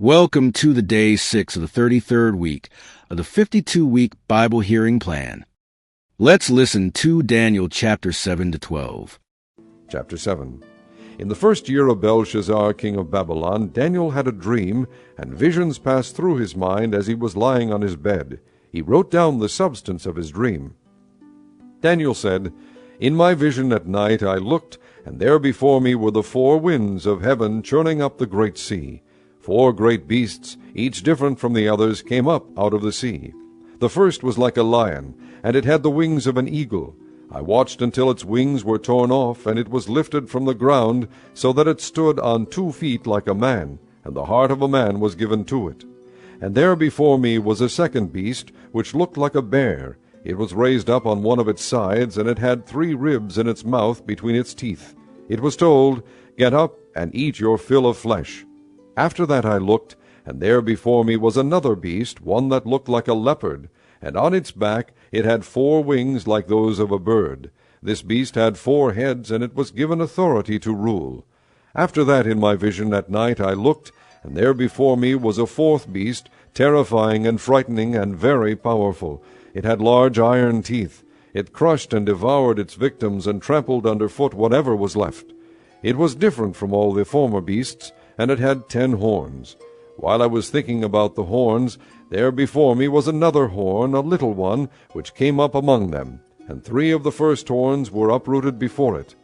Welcome to the day 6 of the 33rd week of the 52-week Bible hearing plan. Let's listen to Daniel chapter 7 to 12. Chapter 7. In the first year of Belshazzar, king of Babylon, Daniel had a dream, and visions passed through his mind as he was lying on his bed. He wrote down the substance of his dream. Daniel said, "In my vision at night I looked, and there before me were the four winds of heaven churning up the great sea. 4 great beasts, each different from the others, came up out of the sea. The first was like a lion, and it had the wings of an eagle. I watched until its wings were torn off, and it was lifted from the ground, so that it stood on 2 feet like a man, and the heart of a man was given to it. And there before me was a second beast, which looked like a bear. It was raised up on one of its sides, and it had 3 ribs in its mouth between its teeth. It was told, 'Get up and eat your fill of flesh.' After that I looked, and there before me was another beast, one that looked like a leopard, and on its back it had 4 wings like those of a bird. This beast had 4 heads, and it was given authority to rule. After that in my vision at night I looked, and there before me was a 4th beast, terrifying and frightening and very powerful. It had large iron teeth. It crushed and devoured its victims, and trampled under foot whatever was left. It was different from all the former beasts, and it had 10 horns. While I was thinking about the horns, there before me was another horn, a little one, which came up among them, and 3 of the first horns were uprooted before it.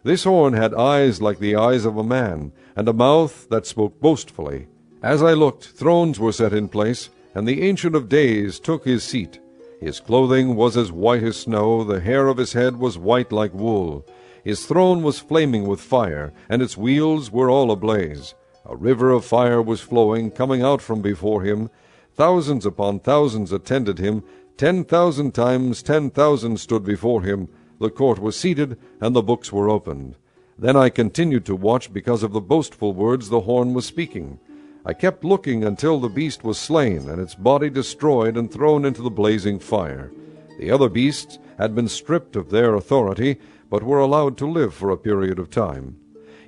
This horn had eyes like the eyes of a man, and a mouth that spoke boastfully. As I looked, thrones were set in place, and the Ancient of Days took his seat. His clothing was as white as snow, the hair of his head was white like wool. His throne was flaming with fire, and its wheels were all ablaze. A river of fire was flowing, coming out from before him. Thousands upon thousands attended him. 10,000 times 10,000 stood before him. The court was seated, and the books were opened. Then I continued to watch because of the boastful words the horn was speaking. I kept looking until the beast was slain, and its body destroyed and thrown into the blazing fire. The other beasts had been stripped of their authority, but were allowed to live for a period of time.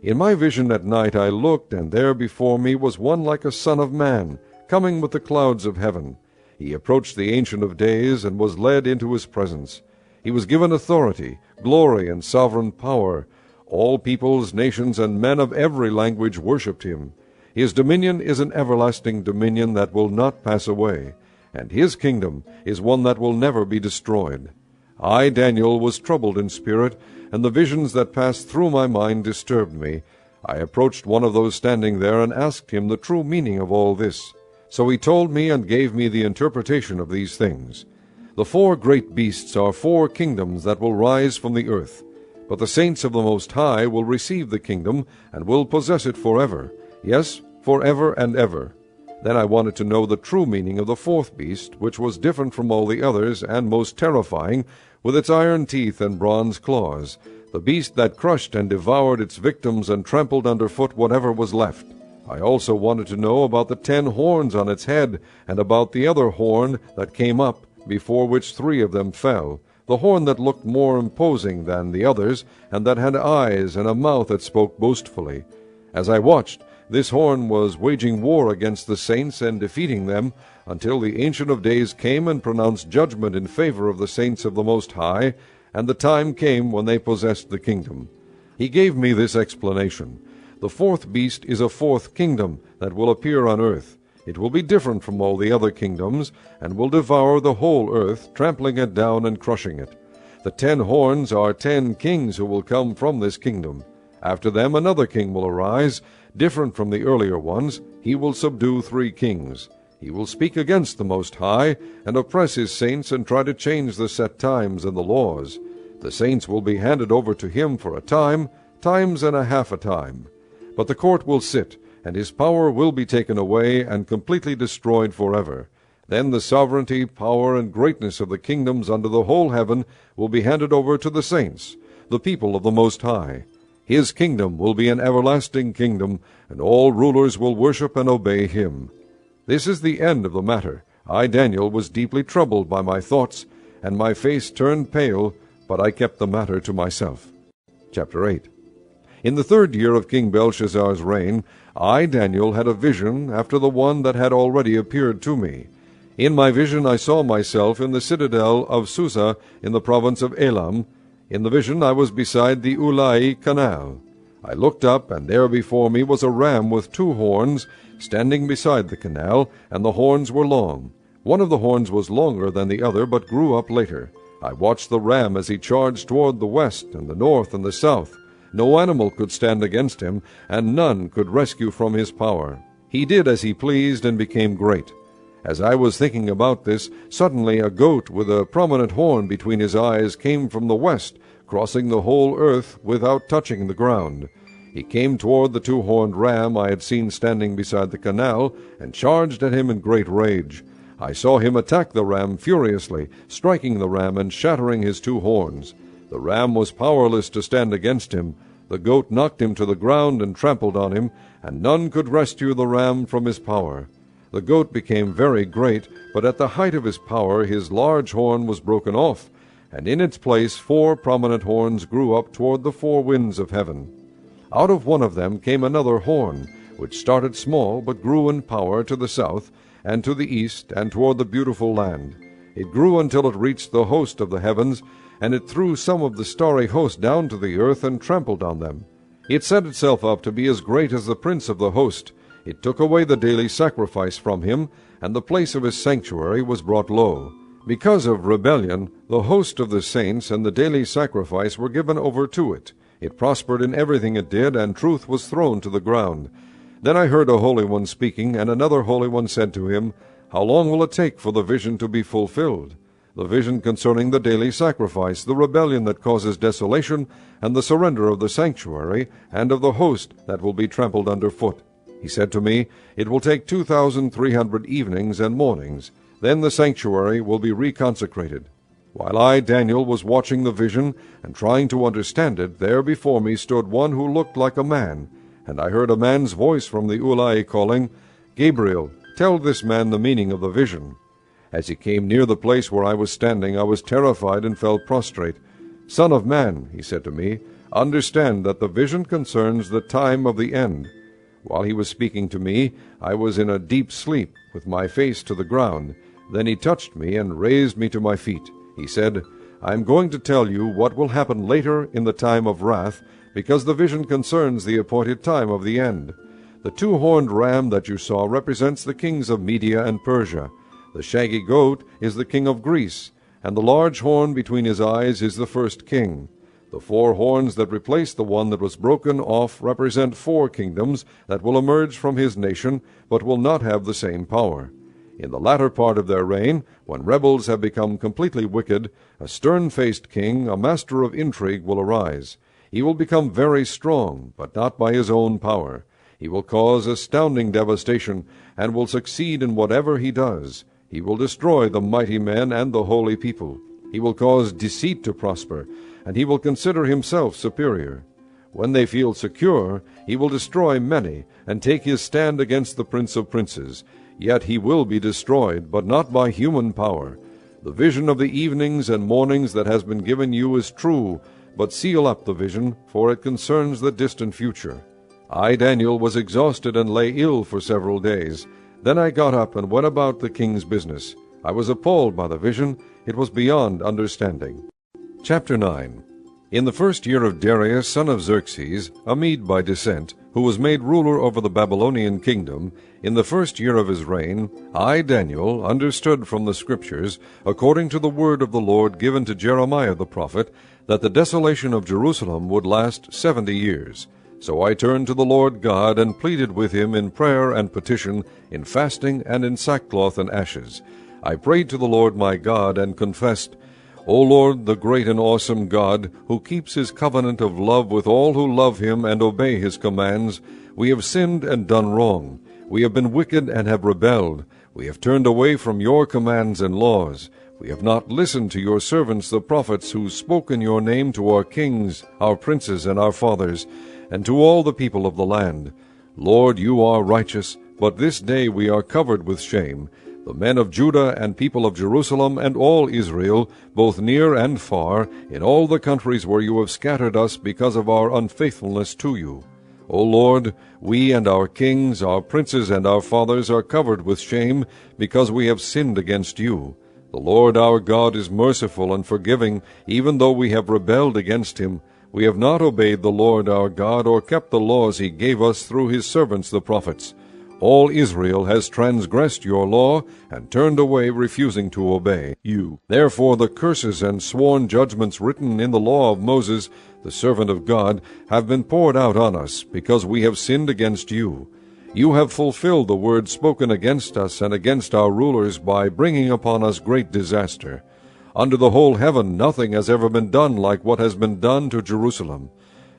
In my vision at night I looked, and there before me was one like a son of man, coming with the clouds of heaven. He approached the Ancient of Days, and was led into his presence. He was given authority, glory, and sovereign power. All peoples, nations, and men of every language worshipped him. His dominion is an everlasting dominion that will not pass away, and his kingdom is one that will never be destroyed. I, Daniel, was troubled in spirit, and the visions that passed through my mind disturbed me. I approached one of those standing there, and asked him the true meaning of all this. So he told me and gave me the interpretation of these things. The 4 great beasts are 4 kingdoms that will rise from the earth. But the saints of the Most High will receive the kingdom, and will possess it forever. Yes, forever and ever. Then I wanted to know the true meaning of the 4th beast, which was different from all the others, and most terrifying, with its iron teeth and bronze claws, the beast that crushed and devoured its victims and trampled underfoot whatever was left. I also wanted to know about the 10 horns on its head, and about the other horn that came up, before which 3 of them fell, the horn that looked more imposing than the others, and that had eyes and a mouth that spoke boastfully. As I watched, this horn was waging war against the saints and defeating them, until the Ancient of Days came and pronounced judgment in favor of the saints of the Most High, and the time came when they possessed the kingdom. He gave me this explanation. The 4th beast is a 4th kingdom that will appear on earth. It will be different from all the other kingdoms, and will devour the whole earth, trampling it down and crushing it. The 10 horns are 10 kings who will come from this kingdom. After them another king will arise, different from the earlier ones. He will subdue 3 kings. He will speak against the Most High, and oppress his saints, and try to change the set times and the laws. The saints will be handed over to him for a time, times and a half a time. But the court will sit, and his power will be taken away, and completely destroyed forever. Then the sovereignty, power, and greatness of the kingdoms under the whole heaven will be handed over to the saints, the people of the Most High. His kingdom will be an everlasting kingdom, and all rulers will worship and obey him. This is the end of the matter. I, Daniel, was deeply troubled by my thoughts, and my face turned pale, but I kept the matter to myself. Chapter 8. In the 3rd year of King Belshazzar's reign, I, Daniel, had a vision after the one that had already appeared to me. In my vision I saw myself in the citadel of Susa in the province of Elam. In the vision I was beside the Ulai canal. I looked up, and there before me was a ram with 2 horns, standing beside the canal, and the horns were long. One of the horns was longer than the other, but grew up later. I watched the ram as he charged toward the west and the north and the south. No animal could stand against him, and none could rescue from his power. He did as he pleased and became great. As I was thinking about this, suddenly a goat with a prominent horn between his eyes came from the west, crossing the whole earth without touching the ground. He came toward the 2-horned ram I had seen standing beside the canal, and charged at him in great rage. I saw him attack the ram furiously, striking the ram and shattering his 2 horns. The ram was powerless to stand against him. The goat knocked him to the ground and trampled on him, and none could rescue the ram from his power. The goat became very great, but at the height of his power his large horn was broken off, and in its place 4 prominent horns grew up toward the 4 winds of heaven. Out of one of them came another horn, which started small but grew in power to the south, and to the east, and toward the beautiful land. It grew until it reached the host of the heavens, and it threw some of the starry host down to the earth and trampled on them. It set itself up to be as great as the prince of the host. It took away the daily sacrifice from him, and the place of his sanctuary was brought low. Because of rebellion, the host of the saints and the daily sacrifice were given over to it. It prospered in everything it did, and truth was thrown to the ground. Then I heard a holy one speaking, and another holy one said to him, How long will it take for the vision to be fulfilled? The vision concerning the daily sacrifice, the rebellion that causes desolation, and the surrender of the sanctuary, and of the host that will be trampled under foot. He said to me, It will take 2,300 evenings and mornings. Then the sanctuary will be reconsecrated. While I, Daniel, was watching the vision and trying to understand it, there before me stood one who looked like a man. And I heard a man's voice from the Ulai calling, Gabriel, tell this man the meaning of the vision. As he came near the place where I was standing, I was terrified and fell prostrate. Son of man, he said to me, understand that the vision concerns the time of the end. While he was speaking to me, I was in a deep sleep, with my face to the ground. Then he touched me and raised me to my feet. He said, I am going to tell you what will happen later in the time of wrath, because the vision concerns the appointed time of the end. The 2-horned ram that you saw represents the kings of Media and Persia. The shaggy goat is the king of Greece, and the large horn between his eyes is the first king. The 4 horns that replace the one that was broken off represent 4 kingdoms that will emerge from his nation, but will not have the same power. In the latter part of their reign, when rebels have become completely wicked, a stern-faced king, a master of intrigue, will arise. He will become very strong, but not by his own power. He will cause astounding devastation, and will succeed in whatever he does. He will destroy the mighty men and the holy people. He will cause deceit to prosper, and he will consider himself superior. When they feel secure, he will destroy many, and take his stand against the Prince of Princes. Yet he will be destroyed, but not by human power. The vision of the evenings and mornings that has been given you is true, but seal up the vision, for it concerns the distant future. I, Daniel, was exhausted and lay ill for several days. Then I got up and went about the king's business. I was appalled by the vision. It was beyond understanding. Chapter 9. In the 1st year of Darius, son of Xerxes, a Mede by descent, who was made ruler over the Babylonian kingdom, in the 1st year of his reign, I, Daniel, understood from the Scriptures, according to the word of the Lord given to Jeremiah the prophet, that the desolation of Jerusalem would last 70 years. So I turned to the Lord God and pleaded with him in prayer and petition, in fasting and in sackcloth and ashes. I prayed to the Lord my God and confessed, O Lord, the great and awesome God, who keeps his covenant of love with all who love him and obey his commands, we have sinned and done wrong. We have been wicked and have rebelled. We have turned away from your commands and laws. We have not listened to your servants the prophets, who spoke in your name to our kings, our princes, and our fathers, and to all the people of the land. Lord, you are righteous, but this day we are covered with shame, the men of Judah and people of Jerusalem and all Israel, both near and far, in all the countries where you have scattered us because of our unfaithfulness to you. O Lord, we and our kings, our princes and our fathers are covered with shame, because we have sinned against you. The Lord our God is merciful and forgiving, even though we have rebelled against him. We have not obeyed the Lord our God, or kept the laws he gave us through his servants the prophets. All Israel has transgressed your law, and turned away, refusing to obey you. Therefore the curses and sworn judgments written in the law of Moses, the servant of God, have been poured out on us, because we have sinned against you. You have fulfilled the word spoken against us and against our rulers by bringing upon us great disaster. Under the whole heaven nothing has ever been done like what has been done to Jerusalem.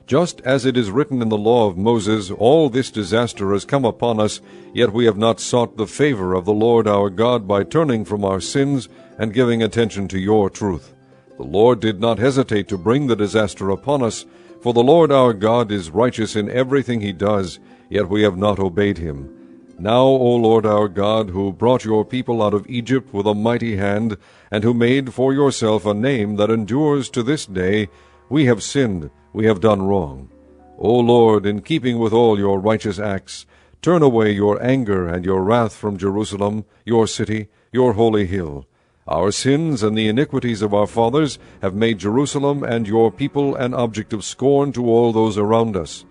Just as it is written in the law of Moses, all this disaster has come upon us, yet we have not sought the favor of the Lord our God by turning from our sins and giving attention to your truth. The Lord did not hesitate to bring the disaster upon us, for the Lord our God is righteous in everything he does, yet we have not obeyed him. Now, O Lord our God, who brought your people out of Egypt with a mighty hand, and who made for yourself a name that endures to this day, we have sinned, we have done wrong. O Lord, in keeping with all your righteous acts, turn away your anger and your wrath from Jerusalem, your city, your holy hill. Our sins and the iniquities of our fathers have made Jerusalem and your people an object of scorn to all those around us.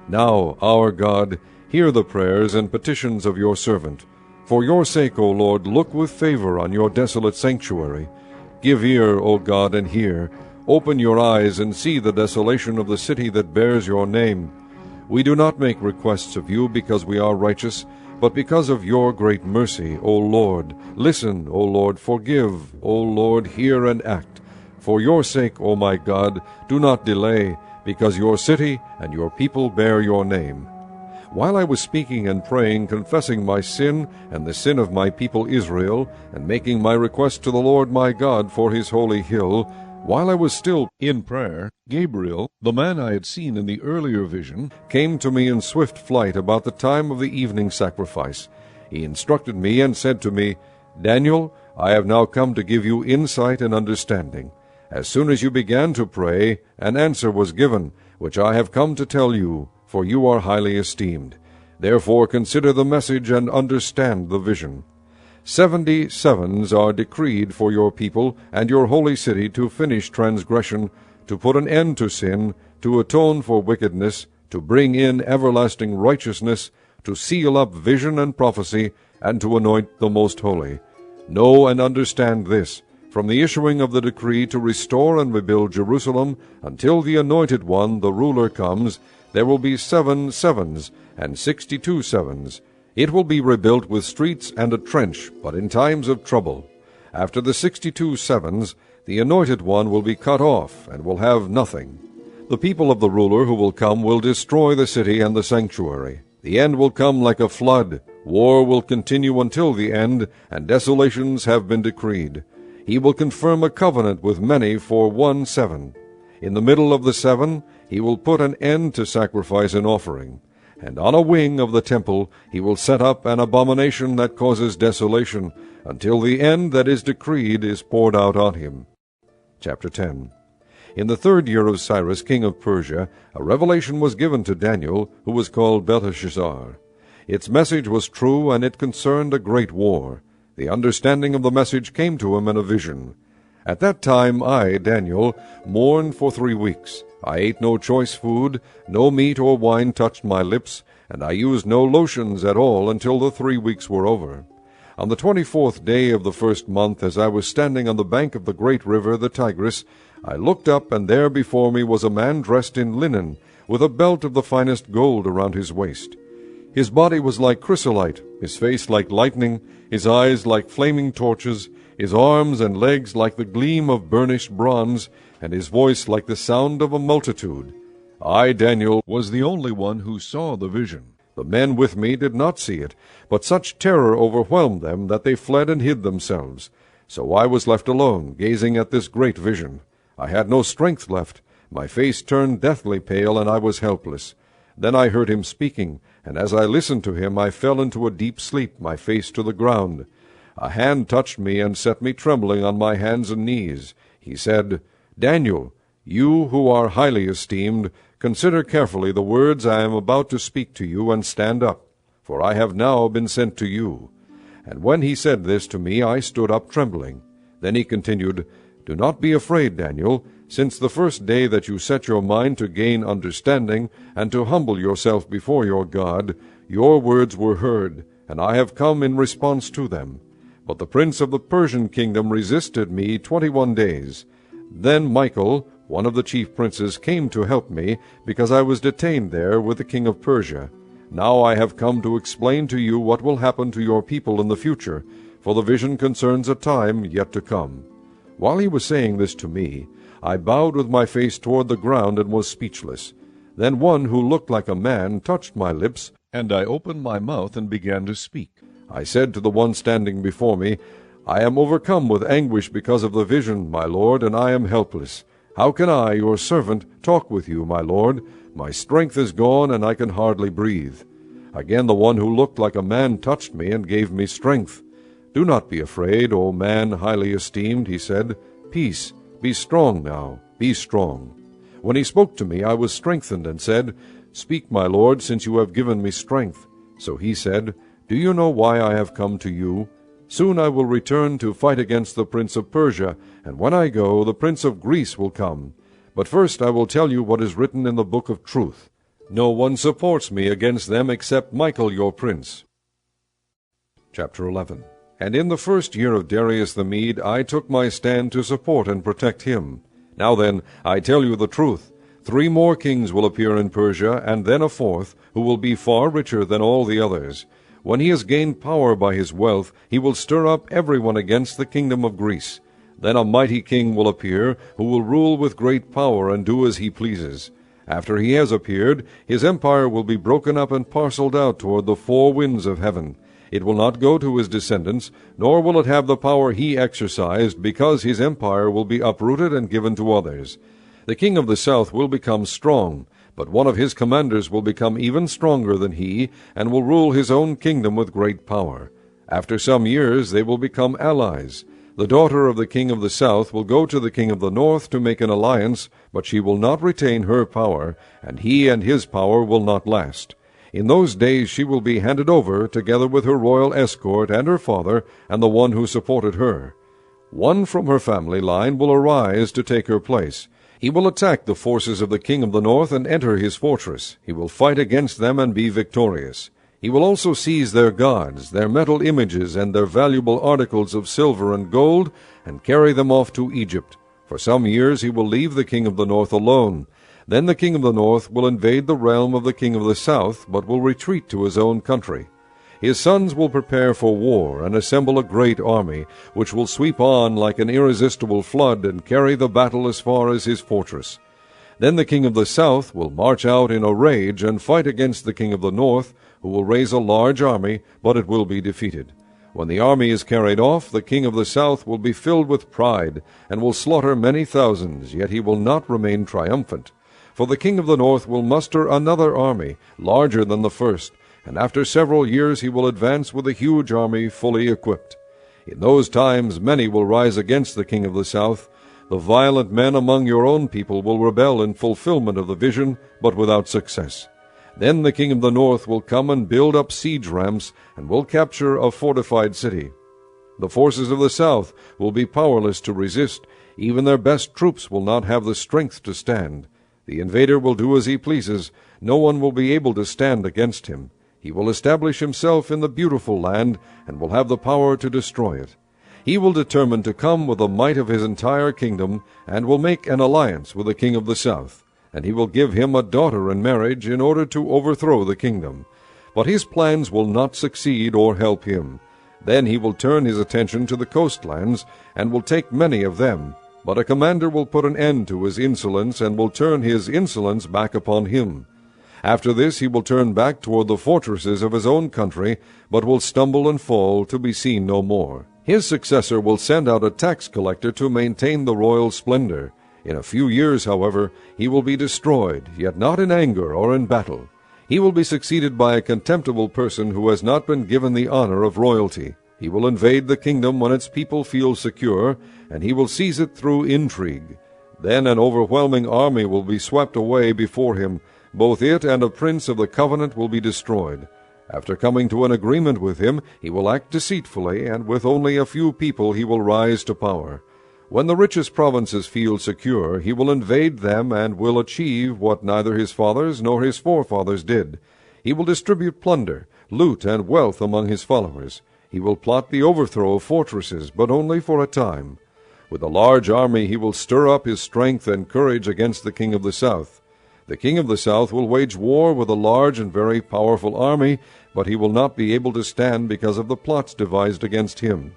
Now, our God, hear the prayers and petitions of your servant. For your sake, O Lord, look with favor on your desolate sanctuary. Give ear, O God, and hear. Open your eyes and see the desolation of the city that bears your name. We do not make requests of you because we are righteous, but because of your great mercy, O Lord. Listen, O Lord, forgive, O Lord, hear and act. For your sake, O my God, do not delay, because your city and your people bear your name. While I was speaking and praying, confessing my sin and the sin of my people Israel, and making my request to the Lord my God for his holy hill, while I was still in prayer, Gabriel, the man I had seen in the earlier vision, came to me in swift flight about the time of the evening sacrifice. He instructed me and said to me, Daniel, I have now come to give you insight and understanding. As soon as you began to pray, an answer was given, which I have come to tell you, for you are highly esteemed. Therefore consider the message and understand the vision. 70 sevens are decreed for your people and your holy city to finish transgression, to put an end to sin, to atone for wickedness, to bring in everlasting righteousness, to seal up vision and prophecy, and to anoint the most holy. Know and understand this, from the issuing of the decree to restore and rebuild Jerusalem, until the Anointed One, the ruler, comes, there will be 7 sevens and 62 sevens. It will be rebuilt with streets and a trench, but in times of trouble. After the 62 sevens, the Anointed One will be cut off, and will have nothing. The people of the ruler who will come will destroy the city and the sanctuary. The end will come like a flood. War will continue until the end, and desolations have been decreed. He will confirm a covenant with many for 1 7. In the middle of the 7, he will put an end to sacrifice and offering. And on a wing of the temple he will set up an abomination that causes desolation, until the end that is decreed is poured out on him. Chapter 10. In the 3rd year of Cyrus, king of Persia, a revelation was given to Daniel, who was called Belteshazzar. Its message was true, and it concerned a great war. The understanding of the message came to him in a vision. At that time I, Daniel, mourned for 3 weeks. I ate no choice food, no meat or wine touched my lips, and I used no lotions at all until the 3 weeks were over. On the 24th day of the 1st month, as I was standing on the bank of the great river, the Tigris, I looked up, and there before me was a man dressed in linen, with a belt of the finest gold around his waist. His body was like chrysolite, his face like lightning, his eyes like flaming torches, his arms and legs like the gleam of burnished bronze, and his voice like the sound of a multitude. I, Daniel, was the only one who saw the vision. The men with me did not see it, but such terror overwhelmed them that they fled and hid themselves. So I was left alone, gazing at this great vision. I had no strength left. My face turned deathly pale, and I was helpless. Then I heard him speaking, and as I listened to him I fell into a deep sleep, my face to the ground. A hand touched me and set me trembling on my hands and knees. He said, Daniel, you who are highly esteemed, Consider carefully the words I am about to speak to you, and stand up, for I have now been sent to you." And when he said this to me, I stood up trembling. Then he continued, "Do not be afraid, Daniel. Since the first day that you set your mind to gain understanding, and to humble yourself before your God, your words were heard, and I have come in response to them. But the prince of the Persian kingdom resisted me 21 days. Then Michael, one of the chief princes, came to help me, because I was detained there with the king of Persia. Now I have come to explain to you what will happen to your people in the future, for the vision concerns a time yet to come." While he was saying this to me, I bowed with my face toward the ground and was speechless. Then one who looked like a man touched my lips, and I opened my mouth and began to speak. I said to the one standing before me, "I am overcome with anguish because of the vision, my lord, and I am helpless. How can I, your servant, talk with you, my lord? My strength is gone, and I can hardly breathe." Again the one who looked like a man touched me and gave me strength. "Do not be afraid, O man highly esteemed," he said. "Peace, be strong now, be strong." When he spoke to me, I was strengthened, and said, "Speak, my lord, since you have given me strength." So he said, "Do you know why I have come to you? Soon I will return to fight against the prince of Persia, and when I go, the prince of Greece will come. But first I will tell you what is written in the book of truth. No one supports me against them except Michael your prince." Chapter 11. And in the first year of Darius the Mede, I took my stand to support and protect him. Now then, I tell you the truth. 3 more kings will appear in Persia, and then a 4th, who will be far richer than all the others. When he has gained power by his wealth, he will stir up everyone against the kingdom of Greece. Then a mighty king will appear, who will rule with great power and do as he pleases. After he has appeared, his empire will be broken up and parceled out toward the 4 winds of heaven. It will not go to his descendants, nor will it have the power he exercised, because his empire will be uprooted and given to others. The king of the south will become strong, but one of his commanders will become even stronger than he, and will rule his own kingdom with great power. After some years they will become allies. The daughter of the king of the south will go to the king of the north to make an alliance, but she will not retain her power, and he and his power will not last. In those days she will be handed over, together with her royal escort and her father, and the one who supported her. One from her family line will arise to take her place. He will attack the forces of the king of the north and enter his fortress. He will fight against them and be victorious. He will also seize their gods, their metal images, and their valuable articles of silver and gold, and carry them off to Egypt. For some years he will leave the king of the north alone. Then the king of the north will invade the realm of the king of the south, but will retreat to his own country. His sons will prepare for war, and assemble a great army, which will sweep on like an irresistible flood, and carry the battle as far as his fortress. Then the king of the south will march out in a rage, and fight against the king of the north, who will raise a large army, but it will be defeated. When the army is carried off, the king of the south will be filled with pride, and will slaughter many thousands, yet he will not remain triumphant. For the king of the north will muster another army, larger than the first, and after several years he will advance with a huge army fully equipped. In those times many will rise against the king of the south. The violent men among your own people will rebel in fulfillment of the vision, but without success. Then the king of the north will come and build up siege ramps, and will capture a fortified city. The forces of the south will be powerless to resist. Even their best troops will not have the strength to stand. The invader will do as he pleases. No one will be able to stand against him. He will establish himself in the beautiful land, and will have the power to destroy it. He will determine to come with the might of his entire kingdom, and will make an alliance with the king of the south. And he will give him a daughter in marriage in order to overthrow the kingdom. But his plans will not succeed or help him. Then he will turn his attention to the coastlands, and will take many of them. But a commander will put an end to his insolence, and will turn his insolence back upon him. After this he will turn back toward the fortresses of his own country, but will stumble and fall, to be seen no more. His successor will send out a tax collector to maintain the royal splendor. In a few years, however, he will be destroyed, yet not in anger or in battle. He will be succeeded by a contemptible person who has not been given the honor of royalty. He will invade the kingdom when its people feel secure, and he will seize it through intrigue. Then an overwhelming army will be swept away before him. Both it and a prince of the covenant will be destroyed. After coming to an agreement with him, he will act deceitfully, and with only a few people he will rise to power. When the richest provinces feel secure, he will invade them and will achieve what neither his fathers nor his forefathers did. He will distribute plunder, loot, and wealth among his followers. He will plot the overthrow of fortresses, but only for a time. With a large army he will stir up his strength and courage against the king of the south. The king of the south will wage war with a large and very powerful army, but he will not be able to stand because of the plots devised against him.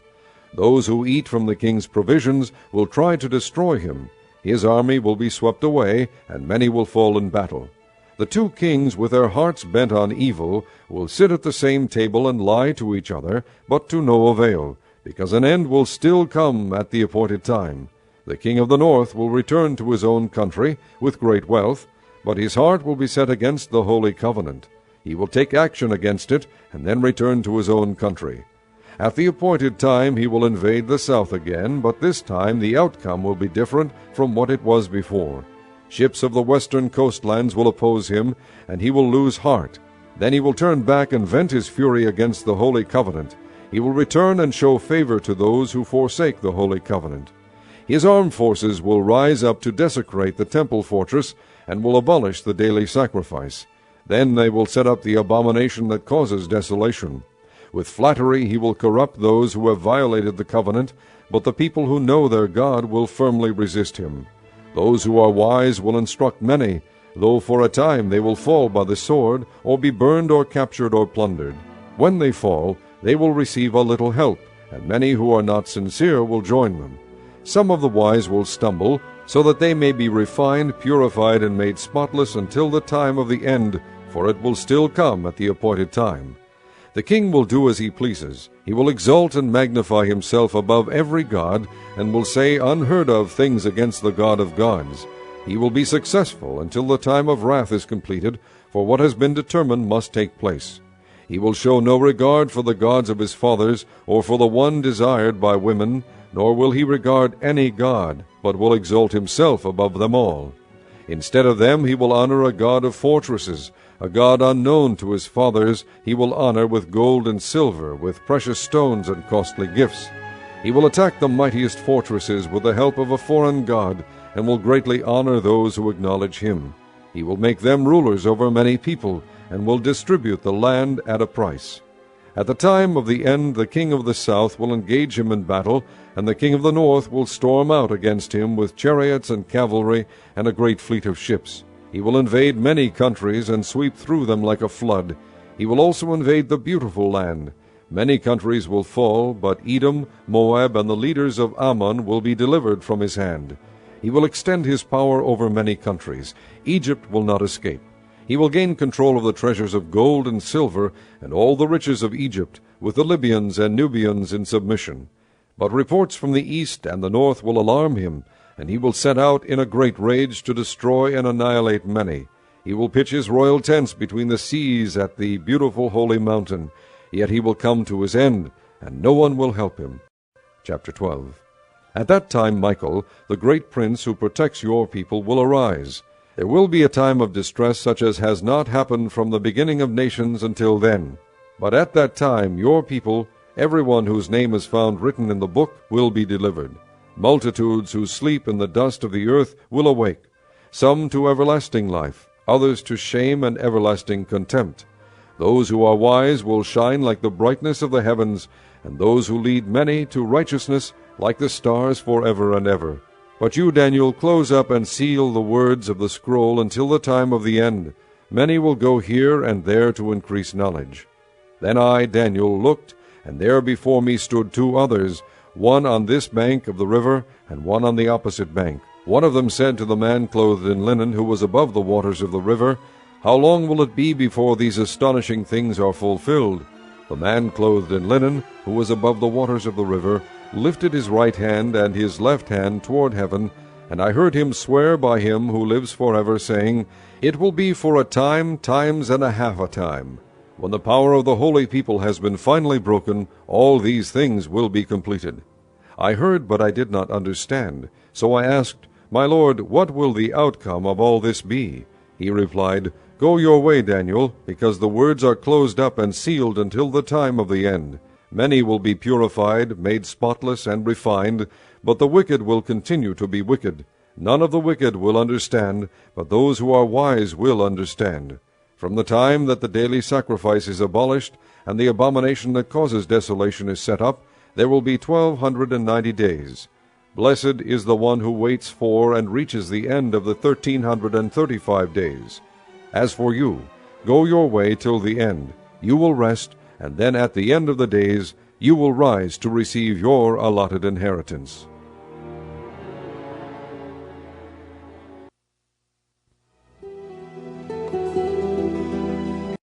Those who eat from the king's provisions will try to destroy him. His army will be swept away, and many will fall in battle. The two kings, with their hearts bent on evil, will sit at the same table and lie to each other, but to no avail, because an end will still come at the appointed time. The king of the north will return to his own country with great wealth, but his heart will be set against the holy covenant. He will take action against it, and then return to his own country. At the appointed time he will invade the south again, but this time the outcome will be different from what it was before. Ships of the western coastlands will oppose him, and he will lose heart. Then he will turn back and vent his fury against the holy covenant. He will return and show favor to those who forsake the holy covenant. His armed forces will rise up to desecrate the temple fortress, and will abolish the daily sacrifice. Then they will set up the abomination that causes desolation. With flattery he will corrupt those who have violated the covenant, but the people who know their God will firmly resist him. Those who are wise will instruct many, though for a time they will fall by the sword, or be burned or captured or plundered. When they fall, they will receive a little help, and many who are not sincere will join them. Some of the wise will stumble, so that they may be refined, purified, and made spotless until the time of the end, for it will still come at the appointed time. The king will do as he pleases. He will exalt and magnify himself above every god, and will say unheard of things against the God of gods. He will be successful until the time of wrath is completed, for what has been determined must take place. He will show no regard for the gods of his fathers, or for the one desired by women, nor will he regard any god, but will exalt himself above them all. Instead of them he will honor a god of fortresses, a god unknown to his fathers. He will honor with gold and silver, with precious stones and costly gifts. He will attack the mightiest fortresses with the help of a foreign god, and will greatly honor those who acknowledge him. He will make them rulers over many people, and will distribute the land at a price. At the time of the end the king of the south will engage him in battle, and the king of the north will storm out against him with chariots and cavalry and a great fleet of ships. He will invade many countries and sweep through them like a flood. He will also invade the beautiful land. Many countries will fall, but Edom, Moab, and the leaders of Ammon will be delivered from his hand. He will extend his power over many countries. Egypt will not escape. He will gain control of the treasures of gold and silver and all the riches of Egypt, with the Libyans and Nubians in submission. But reports from the east and the north will alarm him, and he will set out in a great rage to destroy and annihilate many. He will pitch his royal tents between the seas at the beautiful holy mountain. Yet he will come to his end, and no one will help him. Chapter 12. At that time Michael, the great prince who protects your people, will arise. There will be a time of distress such as has not happened from the beginning of nations until then. But at that time your people, everyone whose name is found written in the book, will be delivered. Multitudes who sleep in the dust of the earth will awake, some to everlasting life, others to shame and everlasting contempt. Those who are wise will shine like the brightness of the heavens, and those who lead many to righteousness like the stars forever and ever. But you, Daniel, close up and seal the words of the scroll until the time of the end. Many will go here and there to increase knowledge. Then I, Daniel, looked, and there before me stood two others, one on this bank of the river, and one on the opposite bank. One of them said to the man clothed in linen, who was above the waters of the river, How long will it be before these astonishing things are fulfilled? The man clothed in linen, who was above the waters of the river, lifted his right hand and his left hand toward heaven, and I heard him swear by him who lives forever, saying, It will be for a time, times and a half a time. When the power of the holy people has been finally broken, all these things will be completed. I heard, but I did not understand. So I asked, "My lord, what will the outcome of all this be?" He replied, "Go your way, Daniel, because the words are closed up and sealed until the time of the end. Many will be purified, made spotless, and refined, but the wicked will continue to be wicked. None of the wicked will understand, but those who are wise will understand. From the time that the daily sacrifice is abolished, and the abomination that causes desolation is set up, there will be 1290 days. Blessed is the one who waits for and reaches the end of the 1335 days. As for you, go your way till the end. You will rest, and then at the end of the days you will rise to receive your allotted inheritance."